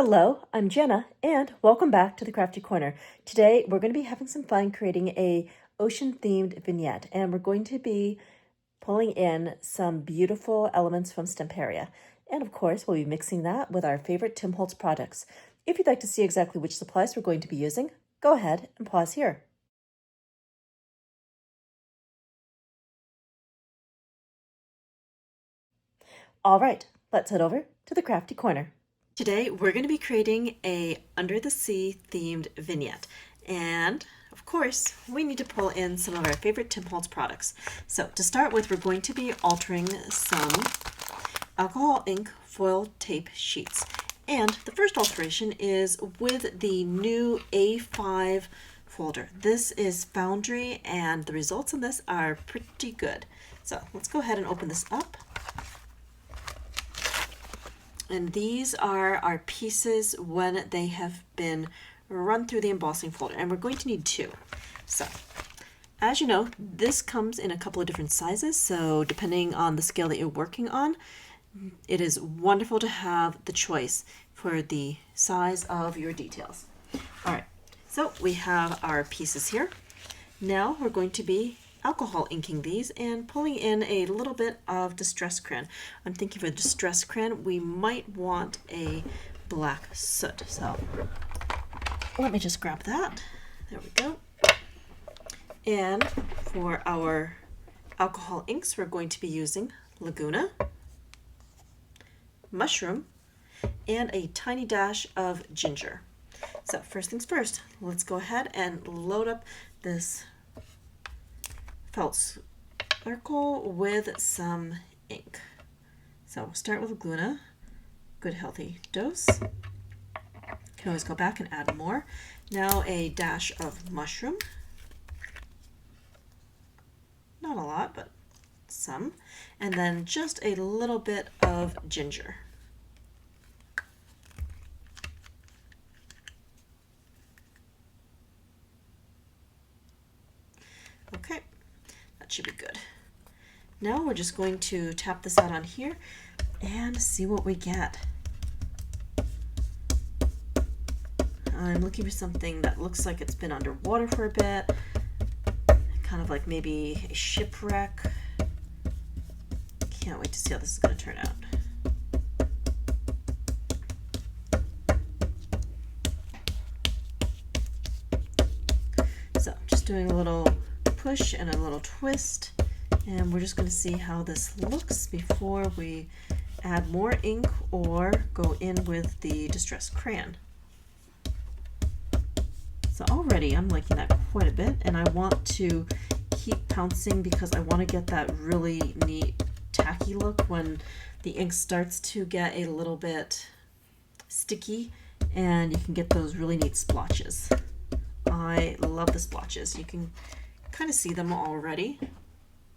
Hello, I'm Janna, and welcome back to the Crafty Corner. Today, we're going to be having some fun creating a ocean-themed vignette, and we're going to be pulling in some beautiful elements from Stamperia. And of course, we'll be mixing that with our favorite Tim Holtz products. If you'd like to see exactly which supplies we're going to be using, go ahead and pause here. All right, let's head over to the Crafty Corner. Today, we're going to be creating a under the sea themed vignette. And of course, we need to pull in some of our favorite Tim Holtz products. So to start with, we're going to be altering some alcohol ink foil tape sheets. And the first alteration is with the new A5 folder. This is Foundry, and the results on this are pretty good. So let's go ahead and open this up. And these are our pieces when they have been run through the embossing folder. And we're going to need two. So, as you know, this comes in a couple of different sizes. So depending on the scale that you're working on, it is wonderful to have the choice for the size of your details. All right, so we have our pieces here. Now we're going to be alcohol inking these and pulling in a little bit of distress crayon. I'm thinking for distress crayon, we might want a black soot. So let me just grab that. There we go. And for our alcohol inks, we're going to be using Laguna, Mushroom, and a tiny dash of ginger. So first things first, let's go ahead and load up this felt circle with some ink. So we'll start with Laguna, good healthy dose. Can always go back and add more. Now a dash of mushroom. Not a lot, but some. And then just a little bit of ginger. Okay. Should be good. Now we're just going to tap this out on here and see what we get. I'm looking for something that looks like it's been underwater for a bit, kind of like maybe a shipwreck. Can't wait to see how this is going to turn out. So just doing a little push and a little twist, and we're just going to see how this looks before we add more ink or go in with the distress crayon. So already I'm liking that quite a bit, and I want to keep pouncing because I want to get that really neat tacky look when the ink starts to get a little bit sticky, and you can get those really neat splotches. I love the splotches. You can kind of see them already.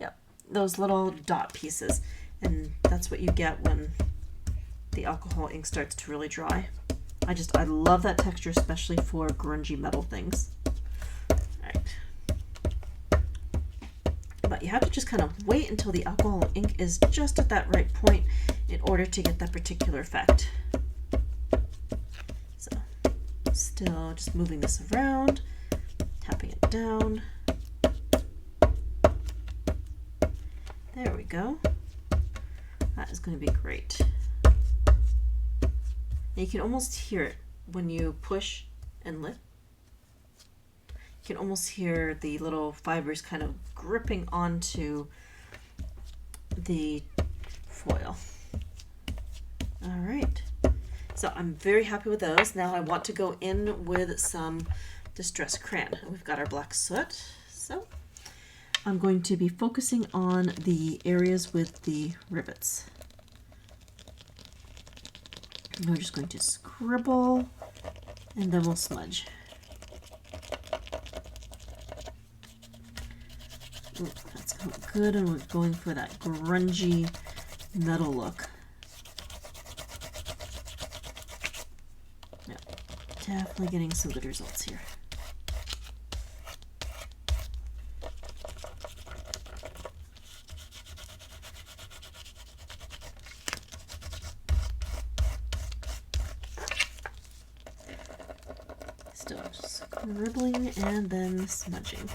Yep, those little dot pieces, and that's what you get when the alcohol ink starts to really dry. I love that texture, especially for grungy metal things. All right, but you have to just kind of wait until the alcohol ink is just at that right point in order to get that particular effect. So still just moving this around, tapping it down. There we go. That is going to be great. And you can almost hear it when you push and lift. You can almost hear the little fibers kind of gripping onto the foil. All right. So I'm very happy with those. Now I want to go in with some distress crayon. We've got our black soot. So I'm going to be focusing on the areas with the rivets. And we're just going to scribble, and then we'll smudge. Ooh, that's good, and we're going for that grungy metal look. Yeah, definitely getting some good results here. Still scribbling and then smudging.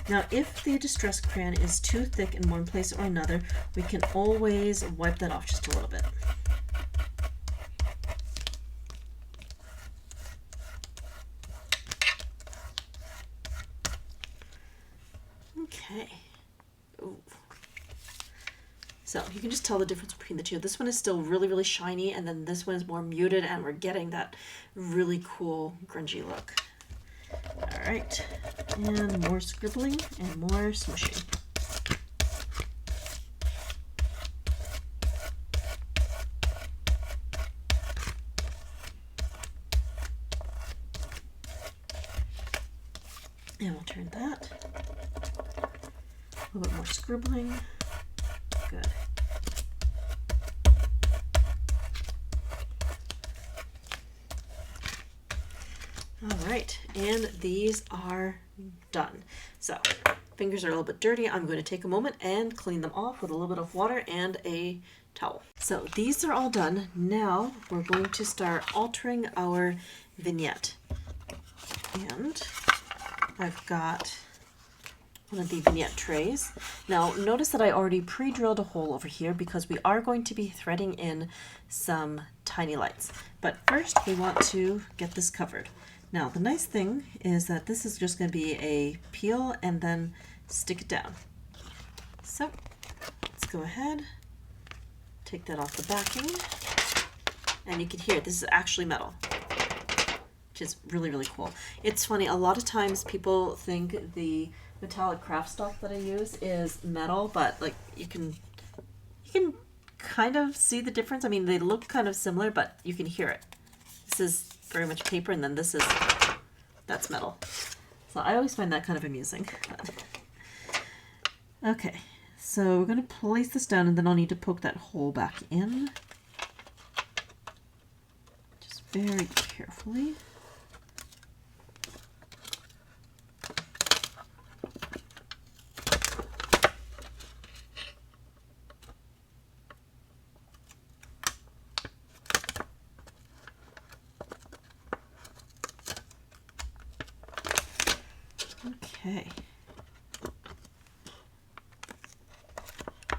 Now, if the distress crayon is too thick in one place or another, we can always wipe that off just a little bit. Okay. Ooh. So you can just tell the difference between the two. This one is still really, really shiny, and then this one is more muted, and we're getting that really cool grungy look. All right, and more scribbling and more smushing. And we'll turn that. A little bit more scribbling. Good. All right, and these are done. So, fingers are a little bit dirty. I'm going to take a moment and clean them off with a little bit of water and a towel. So these are all done. Now we're going to start altering our vignette. And I've got one of the vignette trays. Now notice that I already pre-drilled a hole over here because we are going to be threading in some tiny lights. But first we want to get this covered. Now the nice thing is that this is just going to be a peel and then stick it down. So let's go ahead, take that off the backing, and you can hear this is actually metal, which is really, really cool. It's funny, a lot of times people think the metallic craft stock that I use is metal, but like you can kind of see the difference. I mean, they look kind of similar, but you can hear it. This is very much paper, and then that's metal. So I always find that kind of amusing. Okay, so we're going to place this down, and then I'll need to poke that hole back in. Just very carefully. Okay.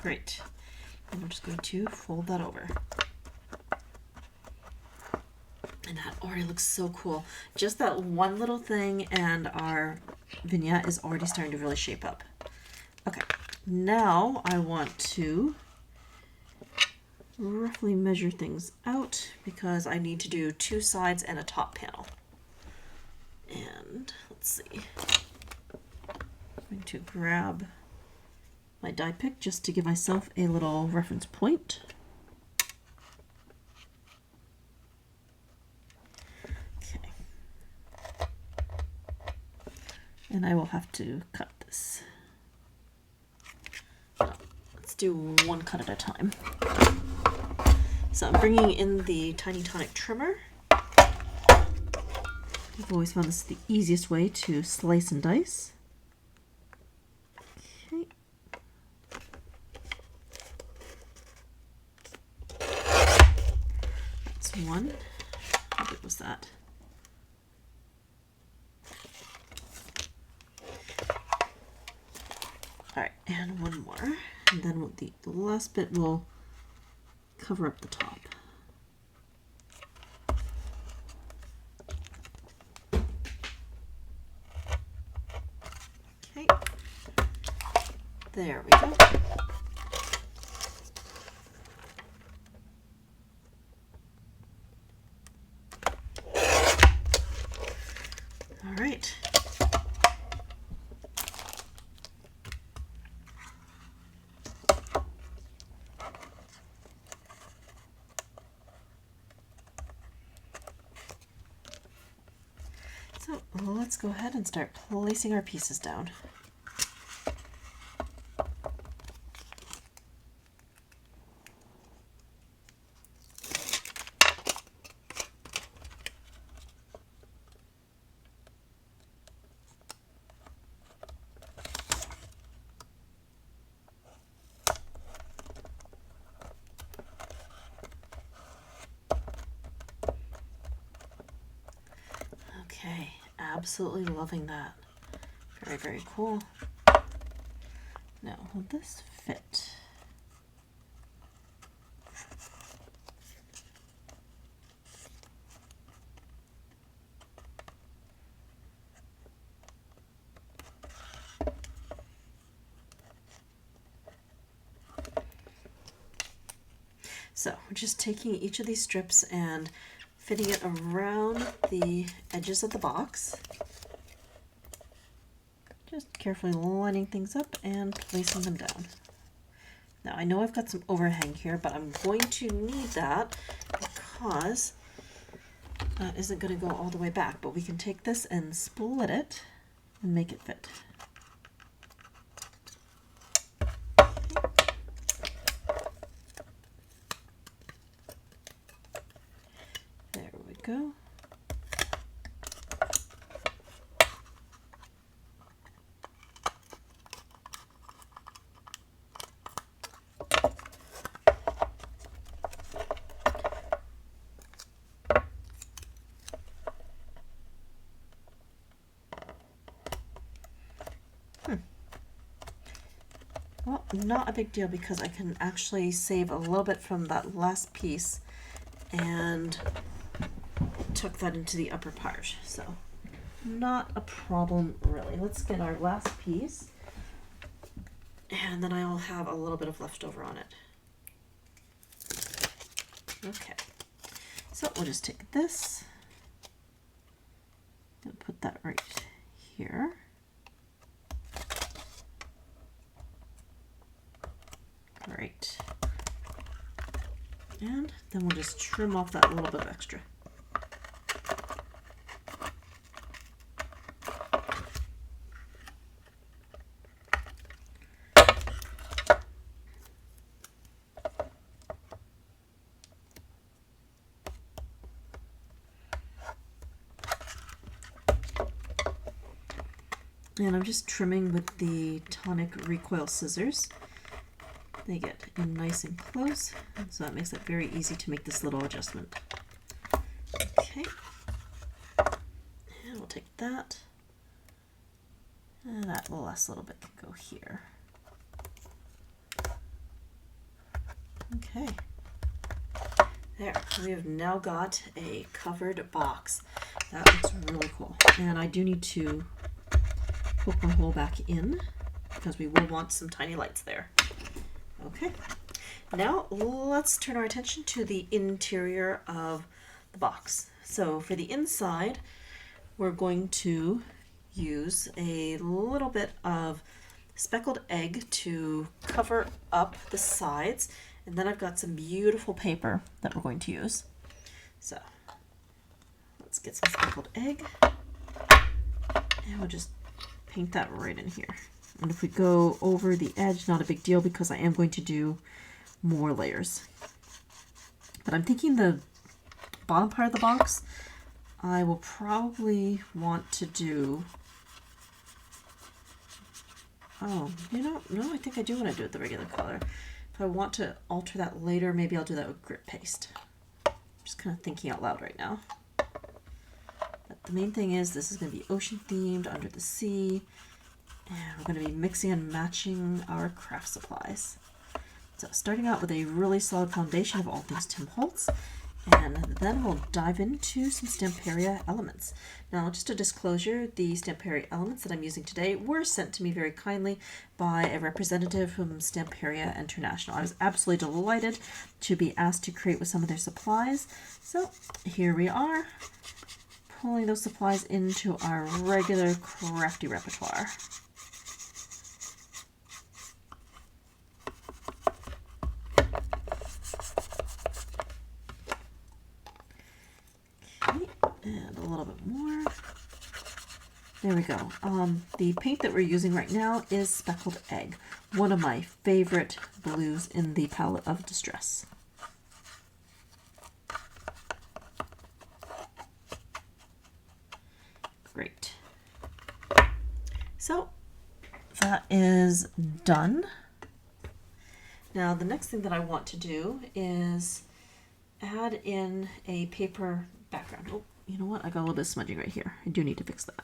Great. And we're just going to fold that over. And that already looks so cool. Just that one little thing and our vignette is already starting to really shape up. Okay, now I want to roughly measure things out because I need to do two sides and a top panel. And let's see. I'm going to grab my die pick just to give myself a little reference point. Okay. And I will have to cut this. Let's do one cut at a time. So I'm bringing in the Tiny Tonic trimmer. I've always found this the easiest way to slice and dice. Okay. That's one. How big was that? Alright, and one more. And then the last bit will cover up the top. Okay. There we go. All right. So let's go ahead and start placing our pieces down. Okay, absolutely loving that. Very, very cool. Now, will this fit? So we're just taking each of these strips and fitting it around the edges of the box. Just carefully lining things up and placing them down. Now I know I've got some overhang here, but I'm going to need that because that isn't going to go all the way back, but we can take this and split it and make it fit. There we go. Well, not a big deal because I can actually save a little bit from that last piece and tuck that into the upper part. So not a problem really. Let's get our last piece and then I'll have a little bit of leftover on it. Okay, so we'll just take this and put that right here. Great. And then we'll just trim off that little bit of extra. And I'm just trimming with the tonic recoil scissors. They get in nice and close, so that makes it very easy to make this little adjustment. Okay, and we'll take that, and that last little bit can go here. Okay, there, we have now got a covered box. That looks really cool, and I do need to poke my hole back in because we will want some tiny lights there. Okay, now let's turn our attention to the interior of the box. So for the inside, we're going to use a little bit of speckled egg to cover up the sides, and then I've got some beautiful paper that we're going to use. So let's get some speckled egg, and we'll just paint that right in here. And if we go over the edge, not a big deal because I am going to do more layers. But I'm thinking the bottom part of the box, I will probably want to do, oh, you know, no, I think I do want to do it the regular color. If I want to alter that later, maybe I'll do that with grit paste. I'm just kind of thinking out loud right now. But the main thing is this is going to be ocean themed, under the sea. And we're going to be mixing and matching our craft supplies. So starting out with a really solid foundation of all things Tim Holtz, and then we'll dive into some Stamperia elements. Now, just a disclosure, the Stamperia elements that I'm using today were sent to me very kindly by a representative from Stamperia International. I was absolutely delighted to be asked to create with some of their supplies. So here we are, pulling those supplies into our regular crafty repertoire. And a little bit more. There we go. The paint that we're using right now is Speckled Egg, one of my favorite blues in the palette of Distress. Great. So that is done. Now the next thing that I want to do is add in a paper background. Oh, you know what? I got a little bit of smudging right here. I do need to fix that.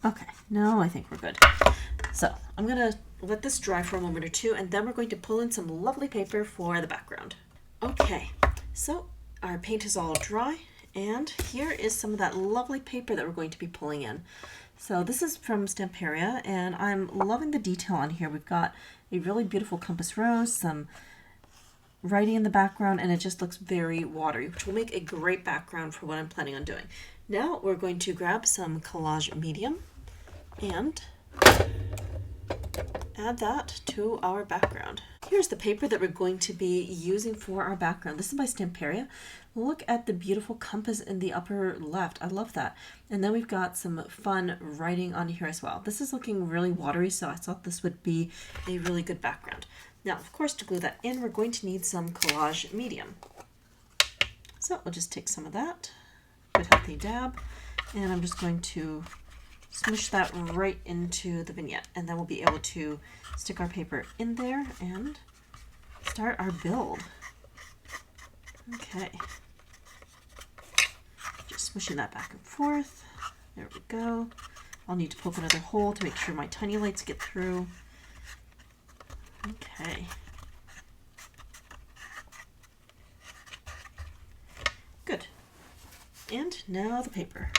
Okay, now I think we're good. So I'm gonna let this dry for a moment or two, and then we're going to pull in some lovely paper for the background. Okay, so our paint is all dry, and here is some of that lovely paper that we're going to be pulling in. So this is from Stamperia, and I'm loving the detail on here. We've got a really beautiful compass rose, some writing in the background, and it just looks very watery, which will make a great background for what I'm planning on doing. Now we're going to grab some collage medium and add that to our background. Here's the paper that we're going to be using for our background. This is by Stamperia. Look at the beautiful compass in the upper left. I love that. And then we've got some fun writing on here as well. This is looking really watery, so I thought this would be a really good background. Now, of course, to glue that in, we're going to need some collage medium. So we'll just take some of that, good healthy dab, and I'm just going to smush that right into the vignette, and then we'll be able to stick our paper in there and start our build. Okay, just smushing that back and forth. There we go. I'll need to poke another hole to make sure my tiny lights get through. Okay. Good. And now the paper.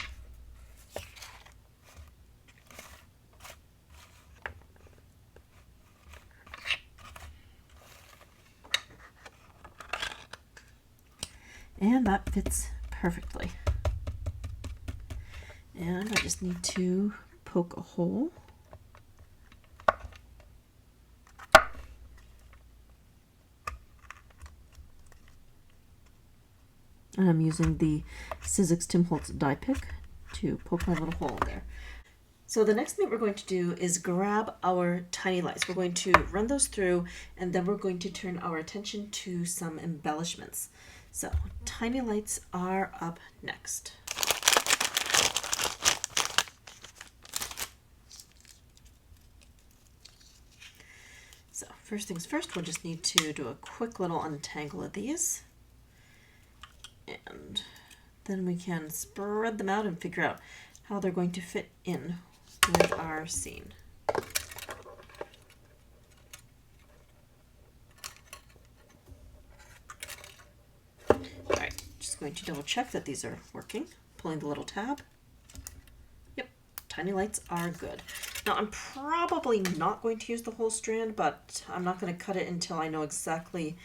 And that fits perfectly. And I just need to poke a hole. And I'm using the Sizzix Tim Holtz die pick to poke my little hole in there. So the next thing we're going to do is grab our tiny lights. We're going to run those through, and then we're going to turn our attention to some embellishments. So tiny lights are up next. So first things first, we'll just need to do a quick little untangle of these. And then we can spread them out and figure out how they're going to fit in with our scene. Alright, just going to double check that these are working. Pulling the little tab. Yep, tiny lights are good. Now I'm probably not going to use the whole strand, but I'm not going to cut it until I know exactly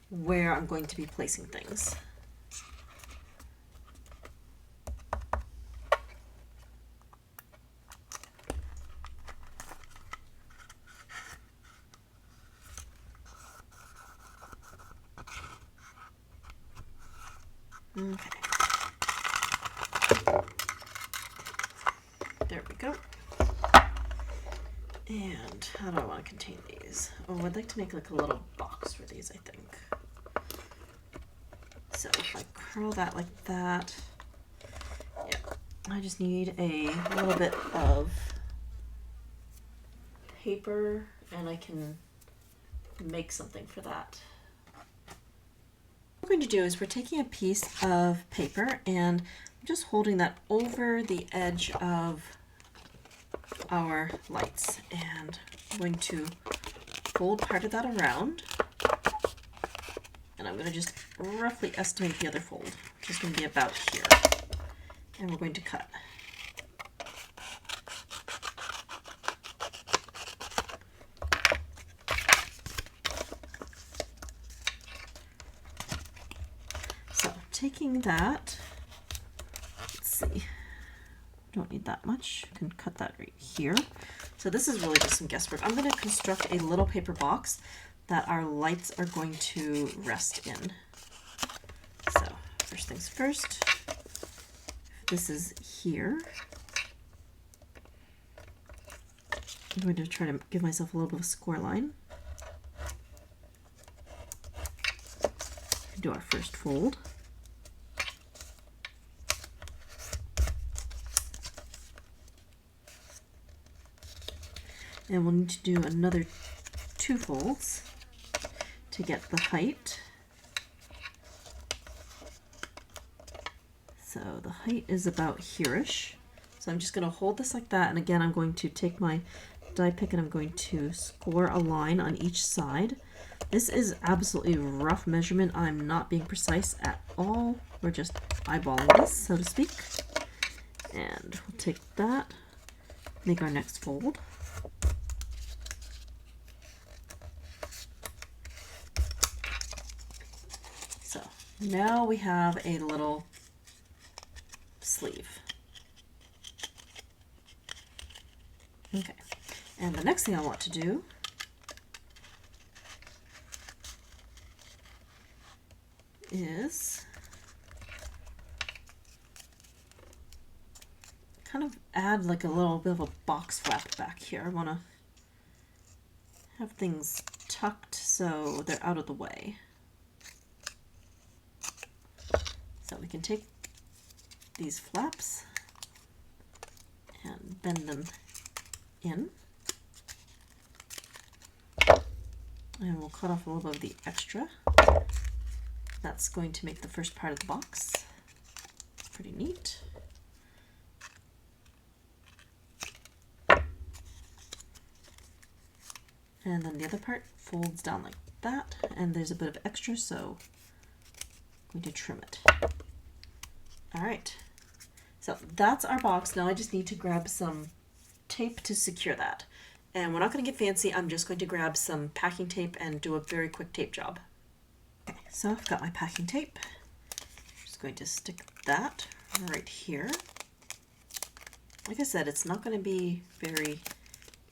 where I'm going to be placing things. Okay. There we go. And how do I want to contain these? Oh, I'd like to make like a little box for these, I think. So if I curl that like that, yeah, I just need a little bit of paper and I can make something for that. What we're going to do is we're taking a piece of paper and I'm just holding that over the edge of our lights, and I'm going to fold part of that around, and I'm going to just roughly estimate the other fold, which is going to be about here, and we're going to cut. So taking that, let's see, don't need that much. You can cut that right here. So this is really just some guesswork. I'm going to construct a little paper box that our lights are going to rest in. So first things first, this is here. I'm going to try to give myself a little bit of a score line. Do our first fold. And we'll need to do another 2 folds to get the height. So the height is about here-ish. So I'm just going to hold this like that, and again I'm going to take my die pick and I'm going to score a line on each side. This is absolutely rough measurement. I'm not being precise at all. We're just eyeballing this, so to speak. And we'll take that, make our next fold. So now we have a little sleeve. Okay, and the next thing I want to do is kind of add like a little bit of a box flap back here. I want to have things tucked so they're out of the way. So we can take these flaps and bend them in. And we'll cut off a little bit of the extra. That's going to make the first part of the box. Pretty neat. And then the other part folds down like that, and there's a bit of extra, so I'm going to trim it. All right, so that's our box. Now I just need to grab some tape to secure that. And we're not going to get fancy. I'm just going to grab some packing tape and do a very quick tape job. Okay, so I've got my packing tape. Just going to stick that right here. Like I said, it's not going to be very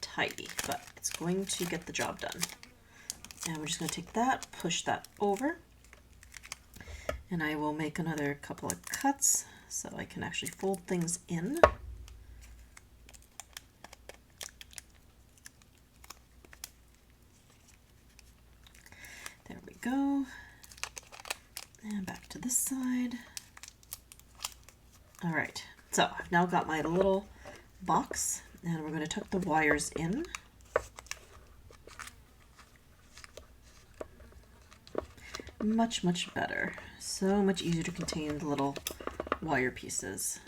tidy, but it's going to get the job done. And we're just going to take that, push that over, and I will make another couple of cuts so I can actually fold things in. There we go. And back to this side. All right, so I've now got my little box, and we're going to tuck the wires in. Much, much better. So much easier to contain the little wire pieces.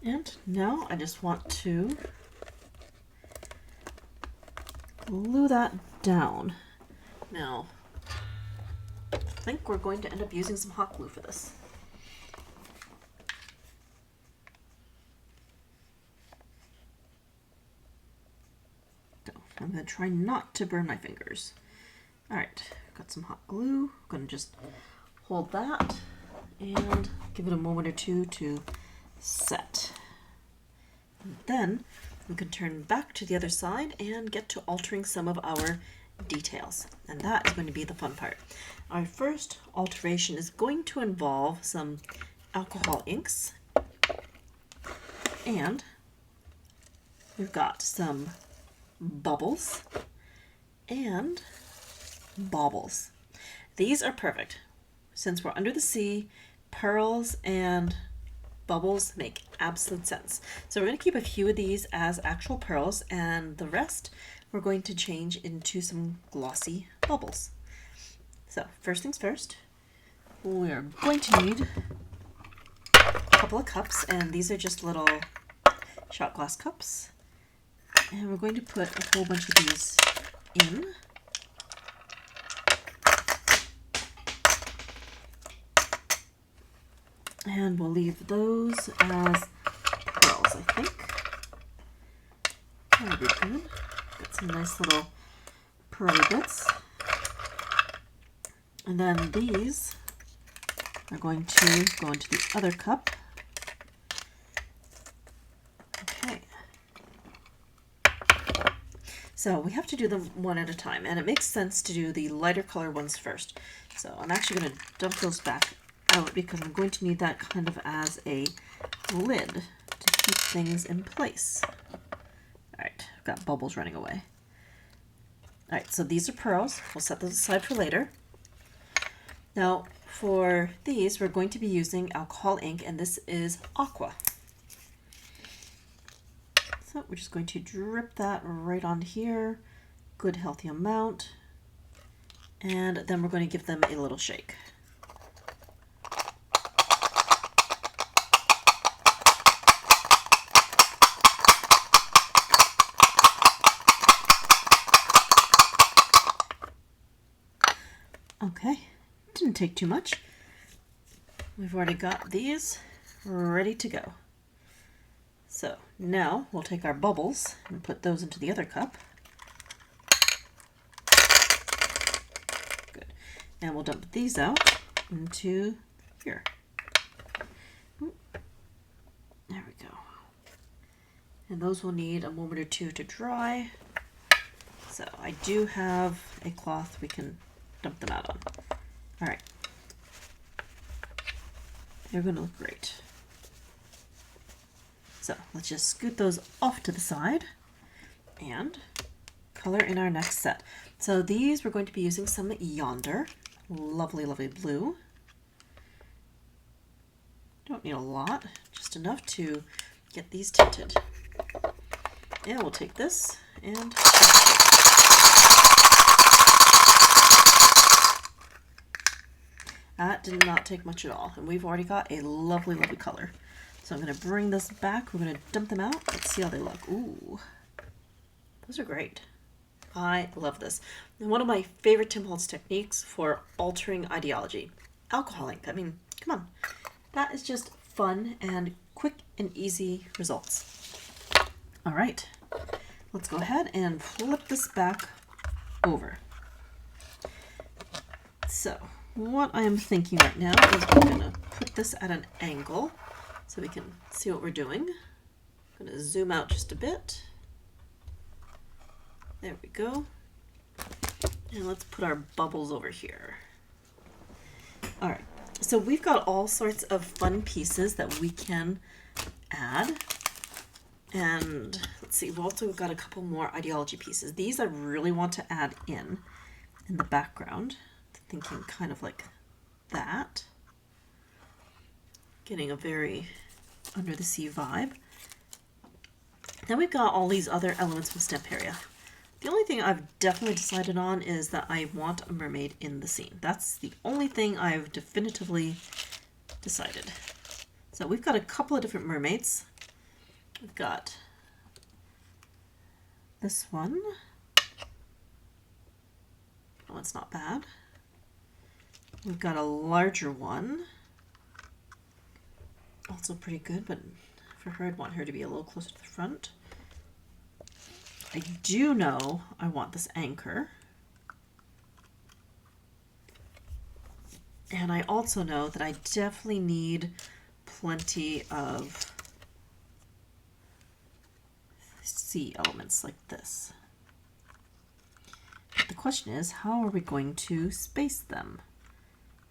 And now I just want to glue that down. Now, I think we're going to end up using some hot glue for this. So I'm going to try not to burn my fingers. All right, got some hot glue. I'm going to just hold that and give it a moment or two to set. And then we can turn back to the other side and get to altering some of our details. And that is going to be the fun part. Our first alteration is going to involve some alcohol inks. And we've got some bubbles and baubles. These are perfect. Since we're under the sea, pearls and bubbles make absolute sense. So we're going to keep a few of these as actual pearls, and the rest we're going to change into some glossy bubbles. So first things first, we're going to need a couple of cups, and these are just little shot glass cups. And we're going to put a whole bunch of these in. And we'll leave those as pearls, I think. That'll be good. Got some nice little pearly bits. And then these are going to go into the other cup. Okay. So we have to do them one at a time, and it makes sense to do the lighter color ones first. So I'm actually going to dump those back out because I'm going to need that kind of as a lid to keep things in place. All right, I've got bubbles running away. All right, so these are pearls. We'll set those aside for later. Now, for these, we're going to be using alcohol ink, and this is aqua. So we're just going to drip that right on here. Good, healthy amount. And then we're going to give them a little shake. Okay, didn't take too much. We've already got these ready to go. So now we'll take our bubbles and put those into the other cup. Good. And we'll dump these out into here. There we go. And those will need a moment or two to dry. So I do have a cloth we can dump them out on. All right. They're going to look great. So let's just scoot those off to the side and color in our next set. So these we're going to be using some Yonder. Lovely, lovely blue. Don't need a lot, just enough to get these tinted. And we'll take this and that did not take much at all, and we've already got a lovely, lovely color. So I'm going to bring this back. We're going to dump them out. Let's see how they look. Ooh, those are great. I love this. And one of my favorite Tim Holtz techniques for altering ideology. Alcohol ink. I mean, come on. That is just fun and quick and easy results. All right. Let's go ahead and flip this back over. So what I am thinking right now is we're going to put this at an angle so we can see what we're doing. I'm going to zoom out just a bit. There we go. And let's put our bubbles over here. All right, so we've got all sorts of fun pieces that we can add. And let's see, we've also got a couple more ideology pieces. These I really want to add in the background. Thinking kind of like that. Getting a very under the sea vibe. Then we've got all these other elements from Stamperia. The only thing I've definitely decided on is that I want a mermaid in the scene. That's the only thing I've definitively decided. So we've got a couple of different mermaids. We've got this one. Oh, it's not bad. We've got a larger one. Also pretty good, but for her, I'd want her to be a little closer to the front. I do know I want this anchor. And I also know that I definitely need plenty of sea elements like this. But the question is, how are we going to space them?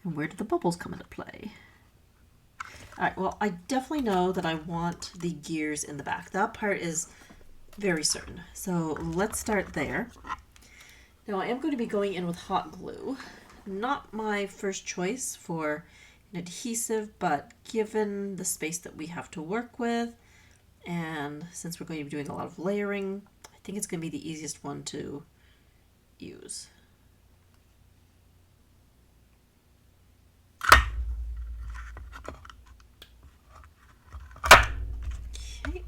And where do the bubbles come into play? All right, well, I definitely know that I want the gears in the back. That part is very certain. So let's start there. Now I am going to be going in with hot glue. Not my first choice for an adhesive, but given the space that we have to work with, and since we're going to be doing a lot of layering, I think it's going to be the easiest one to use. Okay.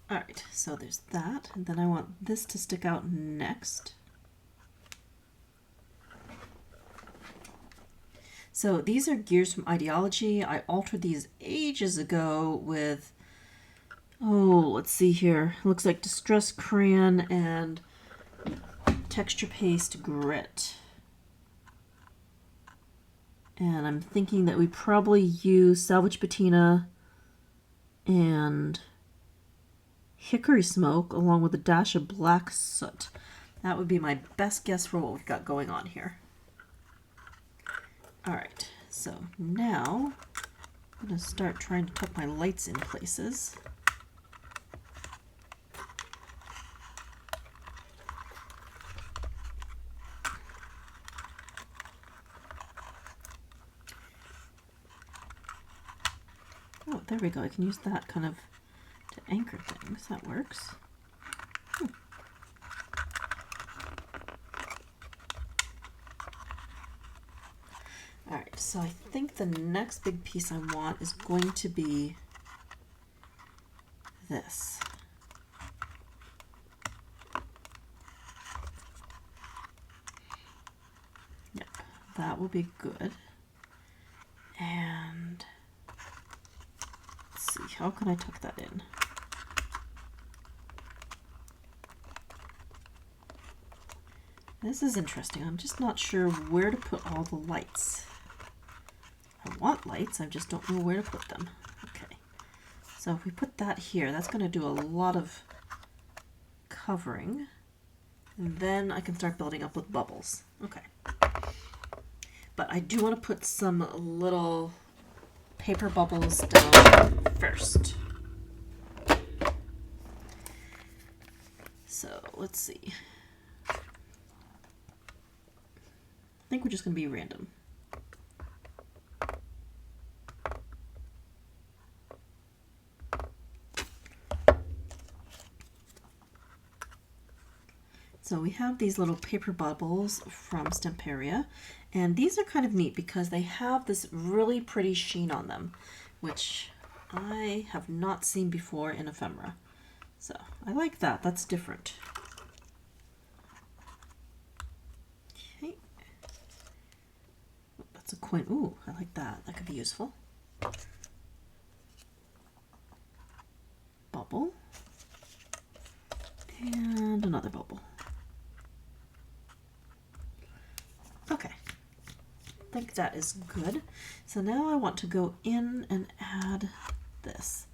All right, so there's that, and then I want this to stick out next. So these are gears from Idea-ology. I altered these ages ago with, oh, let's see here. Looks like Distress Crayon and Texture Paste Grit. And I'm thinking that we probably use Salvage Patina and Hickory Smoke along with a dash of Black Soot. That would be my best guess for what we've got going on here. All right, so now I'm going to start trying to tuck my lights in places. Oh, there we go. I can use that kind of to anchor things. That works. Alright, so I think the next big piece I want is going to be this. Yep, that will be good. And let's see, how can I tuck that in? This is interesting. I'm just not sure where to put all the lights. I want lights, I just don't know where to put them. Okay, so if we put that here, that's going to do a lot of covering. And then I can start building up with bubbles. Okay. But I do want to put some little paper bubbles down first. So let's see. I think we're just going to be random. So we have these little paper bubbles from Stamperia, and these are kind of neat because they have this really pretty sheen on them, which I have not seen before in ephemera. So I like that. That's different. Okay. That's a coin. Ooh, I like that. That could be useful. Bubble. And another bubble. Okay, I think that is good. So now I want to go in and add this.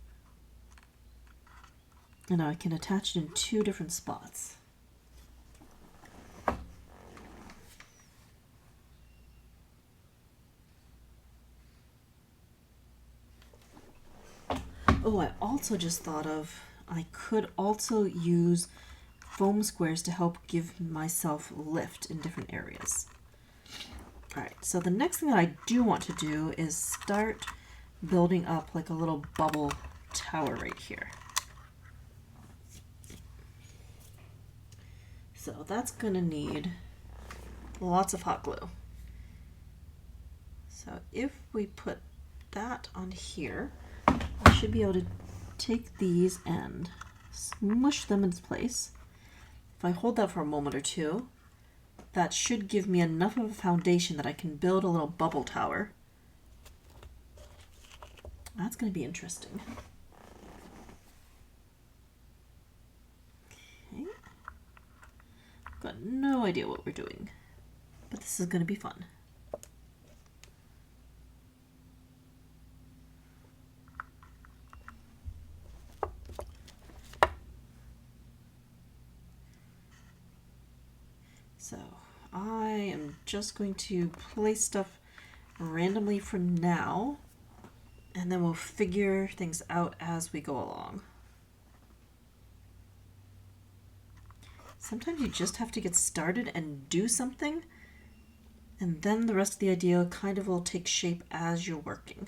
And now I can attach it in 2 different spots. Oh, I also just thought of, I could also use foam squares to help give myself lift in different areas. Alright, so the next thing that I do want to do is start building up like a little bubble tower right here. So that's going to need lots of hot glue. So if we put that on here, I should be able to take these and smush them into place. If I hold that for a moment or two, that should give me enough of a foundation that I can build a little bubble tower. That's going to be interesting. Okay. Got no idea what we're doing, but this is going to be fun. So I am just going to place stuff randomly for now, and then we'll figure things out as we go along. Sometimes you just have to get started and do something, and then the rest of the idea kind of will take shape as you're working.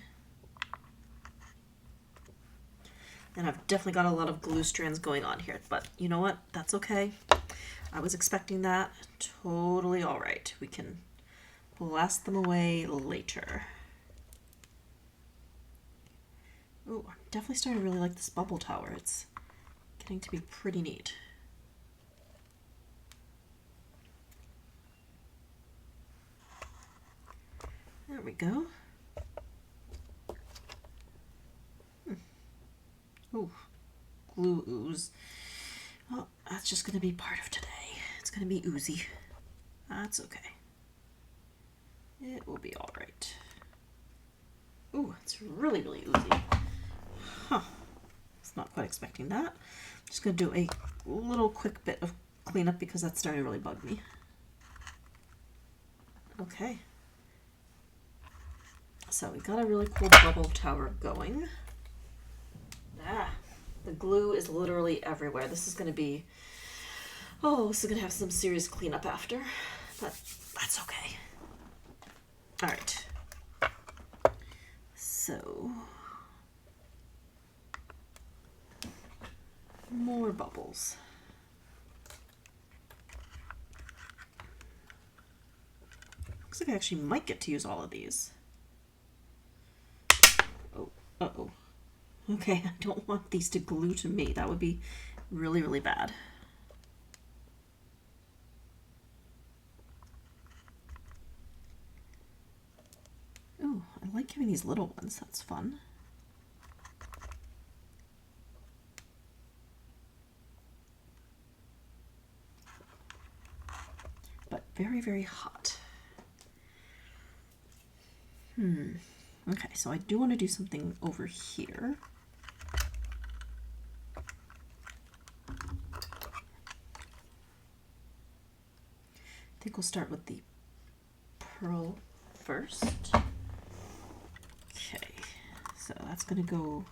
And I've definitely got a lot of glue strands going on here, but you know what? That's okay. I was expecting that. Totally all right. We can blast them away later. Ooh, I'm definitely starting to really like this bubble tower. It's getting to be pretty neat. There we go. Ooh, glue ooze. Well, that's just going to be part of today. It's going to be oozy. That's okay. It will be all right. Ooh, it's really, really oozy. Huh. Was not quite expecting that. Just going to do a little quick bit of cleanup because that's starting to really bug me. Okay. So we got a really cool bubble tower going. The glue is literally everywhere. This is going to be, this is going to have some serious cleanup after, but that's okay. All right. So, more bubbles. Looks like I actually might get to use all of these. Oh, uh-oh. Okay, I don't want these to glue to me. That would be really, really bad. Ooh, I like having these little ones. That's fun. But very, very hot. Okay, so I do want to do something over here. I think we'll start with the pearl first. Okay, so that's going to go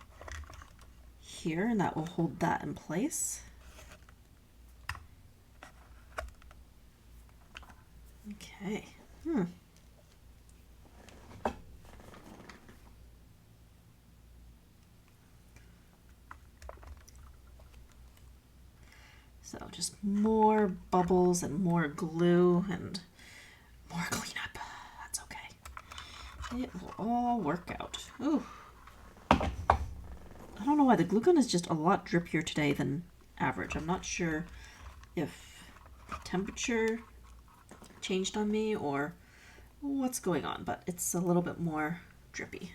here, and that will hold that in place. Okay. So just more bubbles and more glue and more cleanup. That's okay. It will all work out. Ooh. I don't know why the glue gun is just a lot drippier today than average. I'm not sure if the temperature changed on me or what's going on, but it's a little bit more drippy.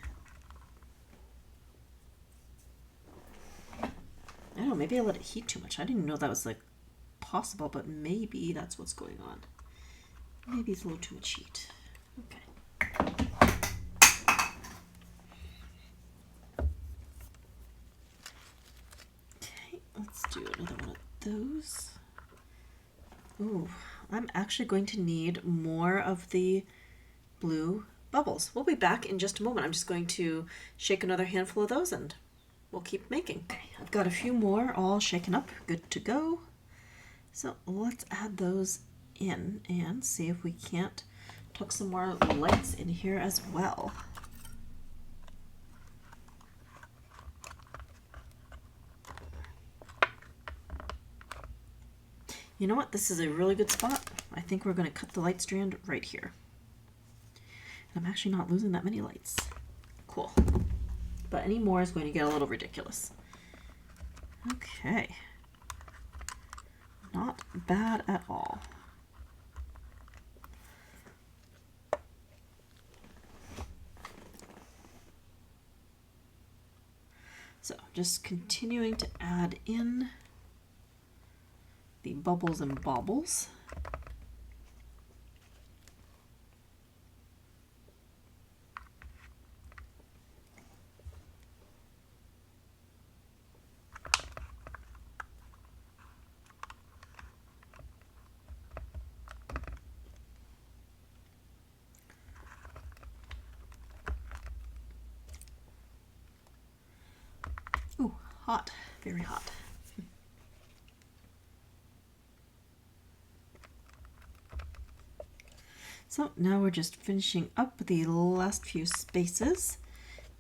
I don't know, maybe I let it heat too much. I didn't know that was like possible, but maybe that's what's going on. Maybe it's a little too much heat. Okay. Okay, let's do another one of those. Ooh, I'm actually going to need more of the blue bubbles. We'll be back in just a moment. I'm just going to shake another handful of those and we'll keep making. Okay, I've got a few more all shaken up, good to go. So let's add those in and see if we can't tuck some more lights in here as well. You know what? This is a really good spot. I think we're going to cut the light strand right here. And I'm actually not losing that many lights. Cool. But any more is going to get a little ridiculous. Okay. Not bad at all. So just continuing to add in the bubbles and baubles. Ooh, hot, very hot. So now we're just finishing up the last few spaces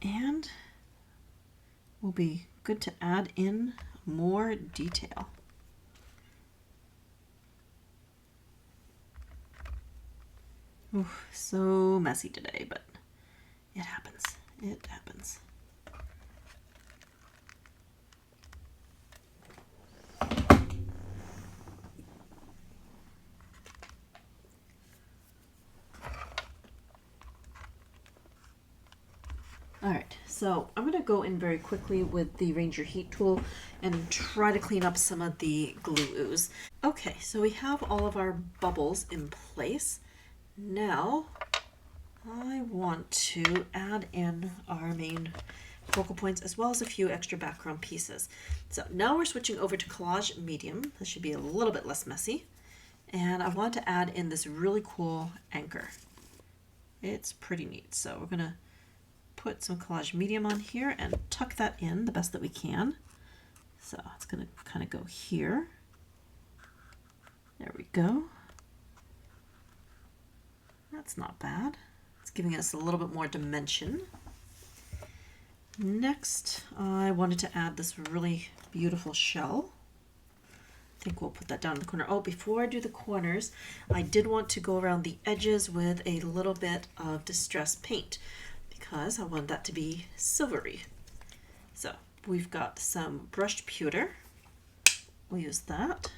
and we'll be good to add in more detail. Ooh, so messy today, but it happens. It happens. Alright, so I'm going to go in very quickly with the Ranger Heat tool and try to clean up some of the glue ooze. Okay, so we have all of our bubbles in place. Now I want to add in our main focal points as well as a few extra background pieces. So now we're switching over to collage medium. This should be a little bit less messy. And I want to add in this really cool anchor. It's pretty neat. So we're going to put some collage medium on here and tuck that in the best that we can. So it's going to kind of go here. There we go. That's not bad. It's giving us a little bit more dimension. Next, I wanted to add this really beautiful shell. I think we'll put that down in the corner. Oh, before I do the corners, I did want to go around the edges with a little bit of distress paint because I want that to be silvery. So we've got some brushed pewter. We'll use that.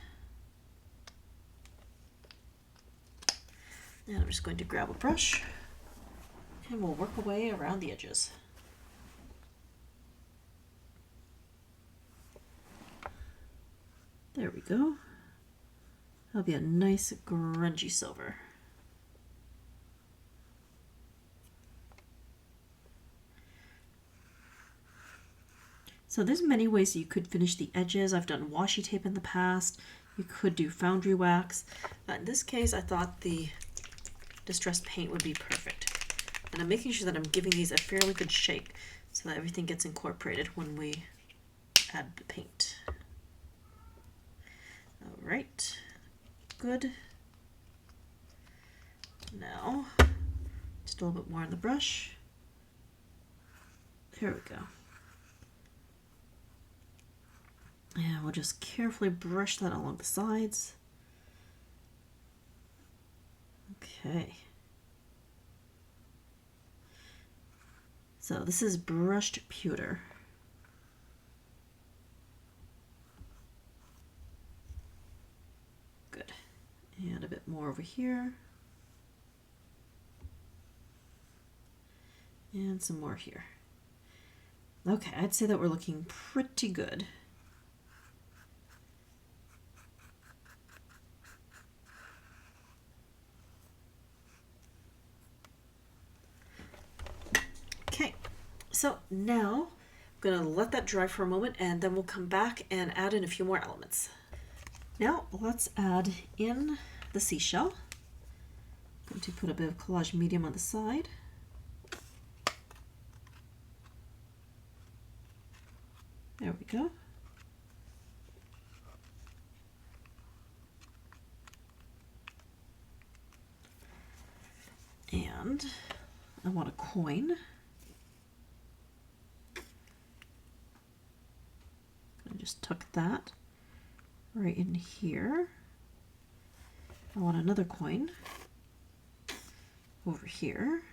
And I'm just going to grab a brush and we'll work away around the edges. There we go. That'll be a nice grungy silver. So there's many ways that you could finish the edges. I've done washi tape in the past. You could do foundry wax. In this case, I thought the distress paint would be perfect. And I'm making sure that I'm giving these a fairly good shake so that everything gets incorporated when we add the paint. All right, good. Now, just a little bit more on the brush. There we go. And we'll just carefully brush that along the sides. Okay. So this is brushed pewter. Good. And a bit more over here. And some more here. Okay, I'd say that we're looking pretty good. Okay, so now I'm going to let that dry for a moment and then we'll come back and add in a few more elements. Now let's add in the seashell. I'm going to put a bit of collage medium on the side. There we go. And I want a coin. I just tuck that right in here. I want another coin over here.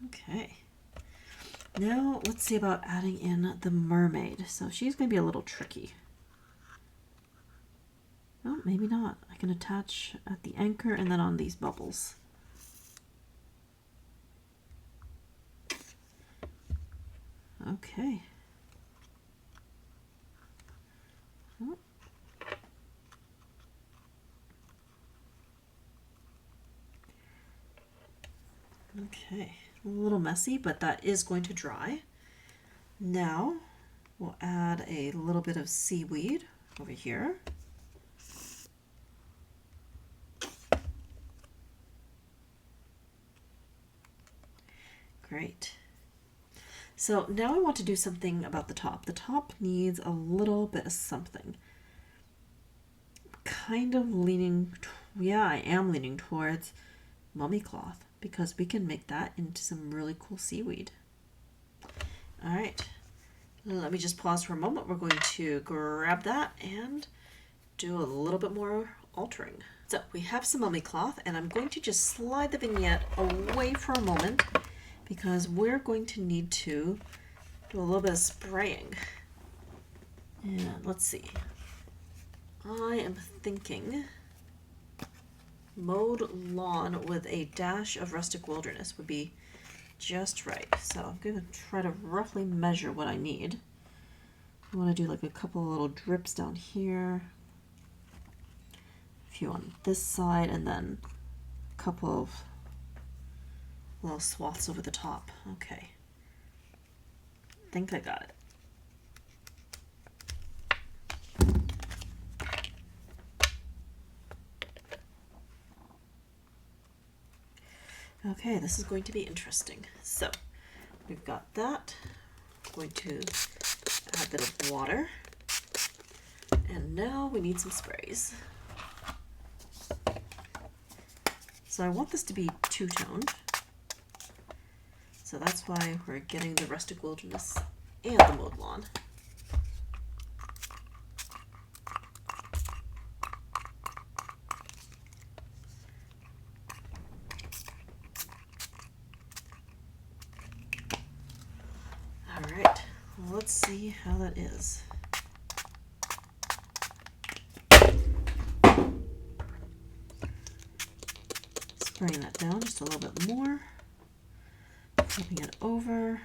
Okay. Now let's see about adding in the mermaid. So she's going to be a little tricky. Oh, maybe not. I can attach at the anchor and then on these bubbles. Okay. Oh. Okay, a little messy, but that is going to dry. Now we'll add a little bit of seaweed over here. Great. So now I want to do something about the top. The top needs a little bit of something. Kind of leaning, yeah, I am leaning towards mummy cloth because we can make that into some really cool seaweed. All right, let me just pause for a moment. We're going to grab that and do a little bit more altering. So we have some mummy cloth and I'm going to just slide the vignette away for a moment because we're going to need to do a little bit of spraying. And let's see. I am thinking mowed lawn with a dash of rustic wilderness would be just right. So I'm going to try to roughly measure what I need. I want to do like a couple of little drips down here, a few on this side, and then a couple of little swaths over the top. Okay. I think I got it. Okay, this is going to be interesting. So we've got that. I'm going to add a bit of water. And now we need some sprays. So I want this to be two-toned. So that's why we're getting the Rustic Wilderness and the Mowed Lawn. Alright, well, let's see how that is. Spraying that down just a little bit more. Flipping it over,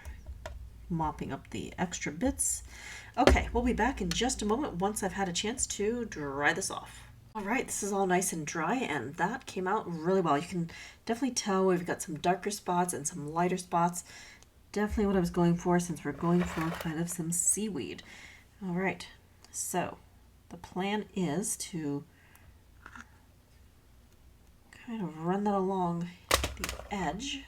mopping up the extra bits. Okay, we'll be back in just a moment once I've had a chance to dry this off. All right, this is all nice and dry, and that came out really well. You can definitely tell we've got some darker spots and some lighter spots. Definitely what I was going for, since we're going for kind of some seaweed. All right, so the plan is to kind of run that along the edge.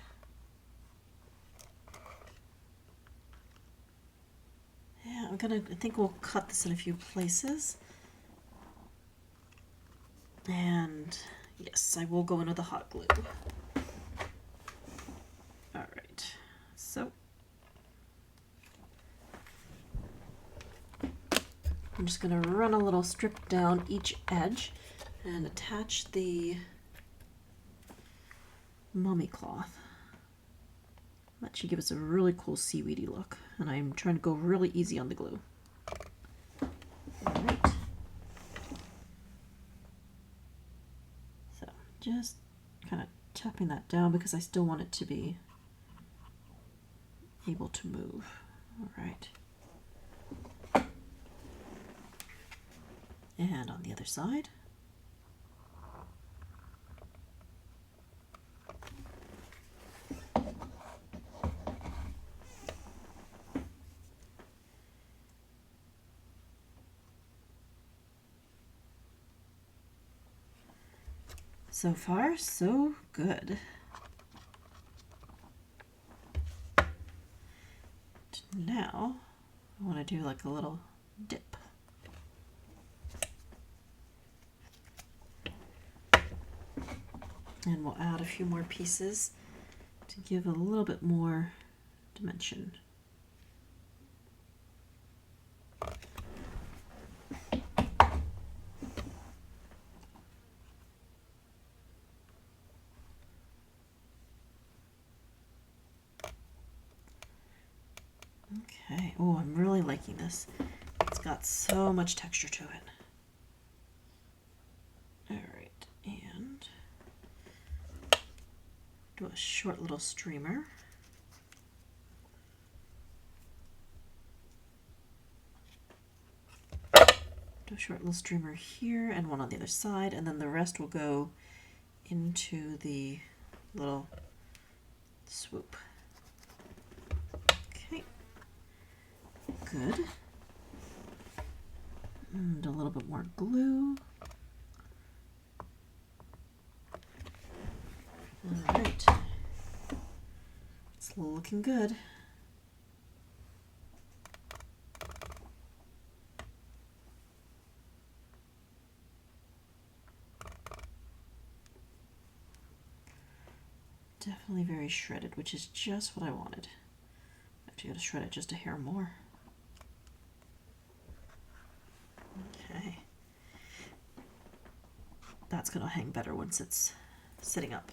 Yeah, I think we'll cut this in a few places. And yes, I will go into the hot glue. All right, so I'm just gonna run a little strip down each edge and attach the mummy cloth. That should give us a really cool seaweedy look, and I'm trying to go really easy on the glue. All right. So just kind of tapping that down because I still want it to be able to move. All right. And on the other side. So far, so good. Now, I want to do like a little dip. And we'll add a few more pieces to give a little bit more dimension. Okay, oh, I'm really liking this. It's got so much texture to it. All right, and do a short little streamer. Do a short little streamer here and one on the other side, and then the rest will go into the little swoop. Okay, good. And a little bit more glue. All right, it's looking good. Definitely very shredded, which is just what I wanted. I actually got to shred it just a hair more. Okay. That's going to hang better once it's sitting up.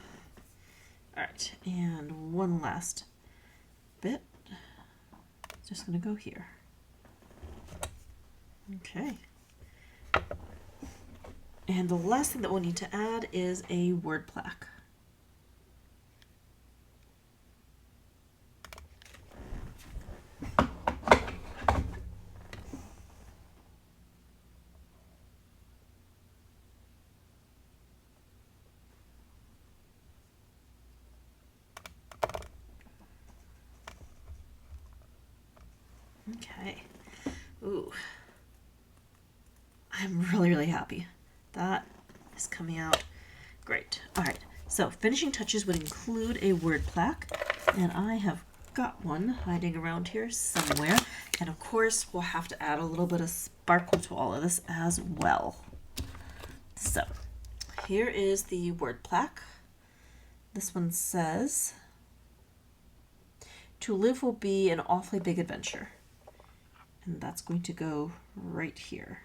All right, and one last bit. Just going to go here. Okay. And the last thing that we'll need to add is a word plaque. Okay. Ooh. I'm really, really happy. That is coming out great. All right. So finishing touches would include a word plaque, and I have got one hiding around here somewhere. And of course, we'll have to add a little bit of sparkle to all of this as well. So here is the word plaque. This one says, "To live will be an awfully big adventure." And that's going to go right here.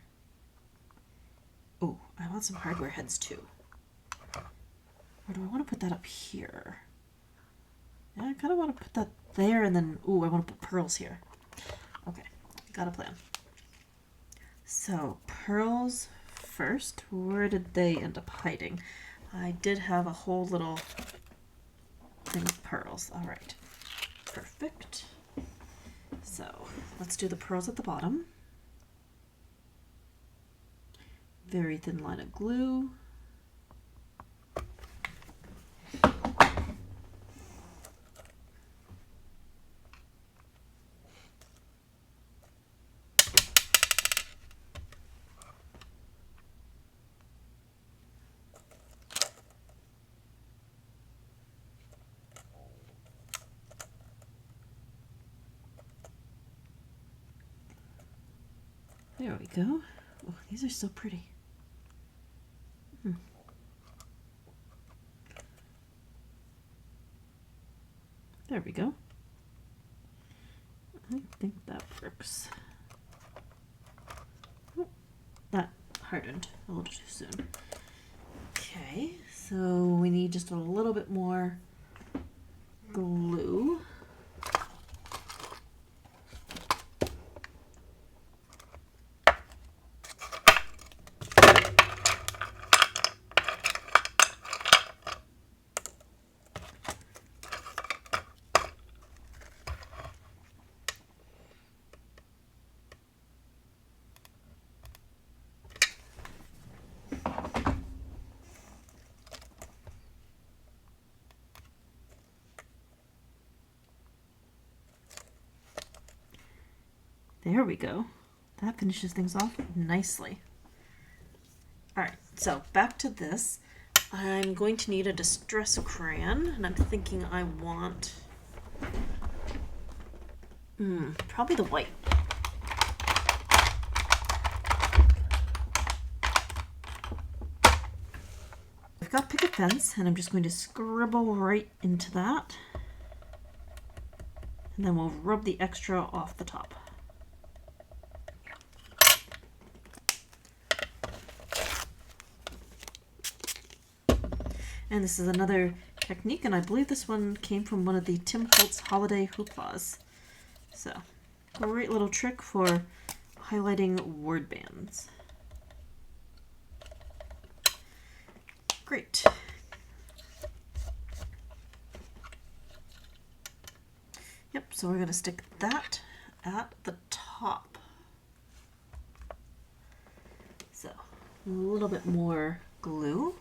Oh, I want some hardware heads too. Or do I want to put that up here? Yeah, I kind of want to put that there, and then, ooh, I want to put pearls here. Okay, got a plan. So, pearls first. Where did they end up hiding? I did have a whole little thing of pearls. All right, perfect. So, let's do the pearls at the bottom. Very thin line of glue. There we go. Oh, these are so pretty. There we go. I think that works. Oh, that hardened a little too soon. Okay, so we need just a little bit more glue. There we go. That finishes things off nicely. All right, so back to this. I'm going to need a distress crayon, and I'm thinking I want probably the white. I've got picket fence, and I'm just going to scribble right into that, and then we'll rub the extra off the top. And this is another technique, and I believe this one came from one of the Tim Holtz holiday hooplas. So, great little trick for highlighting word bands. Great. Yep, so we're going to stick that at the top. So, a little bit more glue.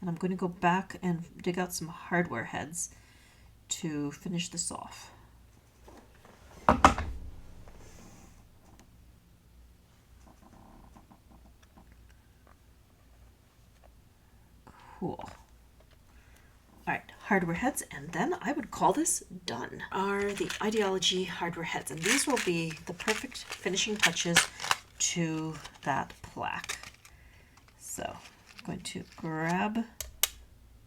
And I'm going to go back and dig out some hardware heads to finish this off. Cool. All right, hardware heads, and then I would call this done. Are the Idea-ology hardware heads, and these will be the perfect finishing touches to that plaque. So I'm going to grab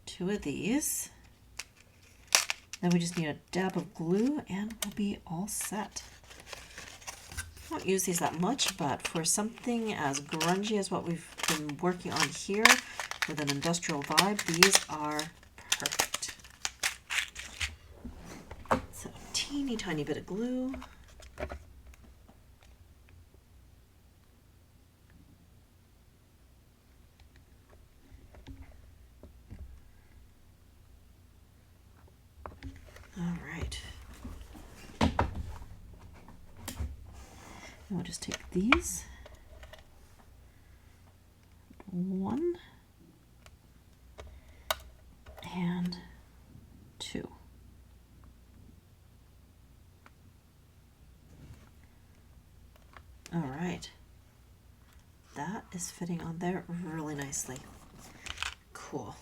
2 of these. Then we just need a dab of glue and we'll be all set. I don't use these that much, but for something as grungy as what we've been working on here with an industrial vibe, these are perfect. So teeny tiny bit of glue. All right. And we'll just take these. 1 and 2. All right. That is fitting on there really nicely. cool.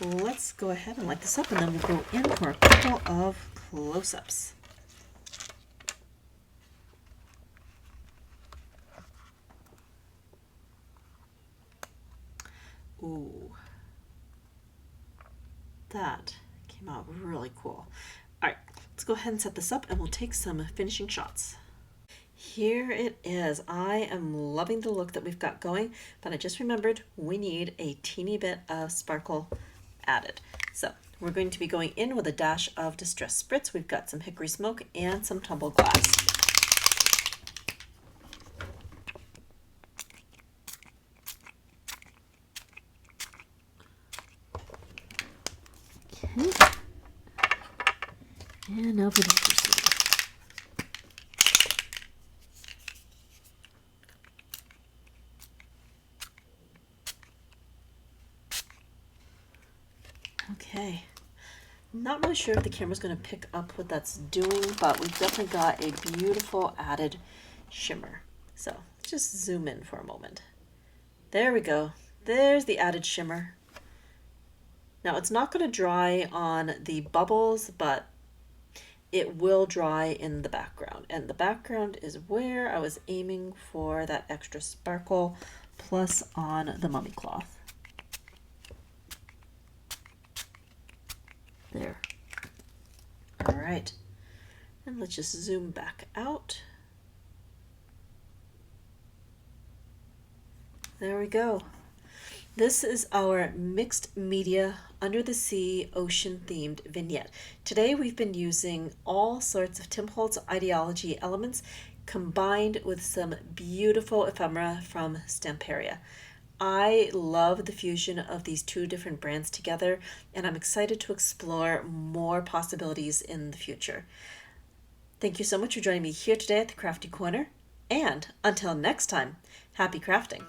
Let's go ahead and light this up, and then we'll go in for a couple of close-ups. Ooh, that came out really cool. All right, let's go ahead and set this up, and we'll take some finishing shots. Here it is. I am loving the look that we've got going, but I just remembered we need a teeny bit of sparkle added. So we're going to be going in with a dash of Distress Spritz. We've got some hickory smoke and some tumbled glass. Okay. And now for the first one. Okay, not really sure if the camera's going to pick up what that's doing, but we've definitely got a beautiful added shimmer. So let's just zoom in for a moment. There we go. There's the added shimmer. Now it's not going to dry on the bubbles, but it will dry in the background. And the background is where I was aiming for that extra sparkle, plus on the mummy cloth. There. All right. And let's just zoom back out. There we go. This is our mixed media under the sea ocean themed vignette. Today we've been using all sorts of Tim Holtz Idea-ology elements combined with some beautiful ephemera from Stamperia. I love the fusion of these two different brands together, and I'm excited to explore more possibilities in the future. Thank you so much for joining me here today at the Crafty Corner, and until next time, happy crafting!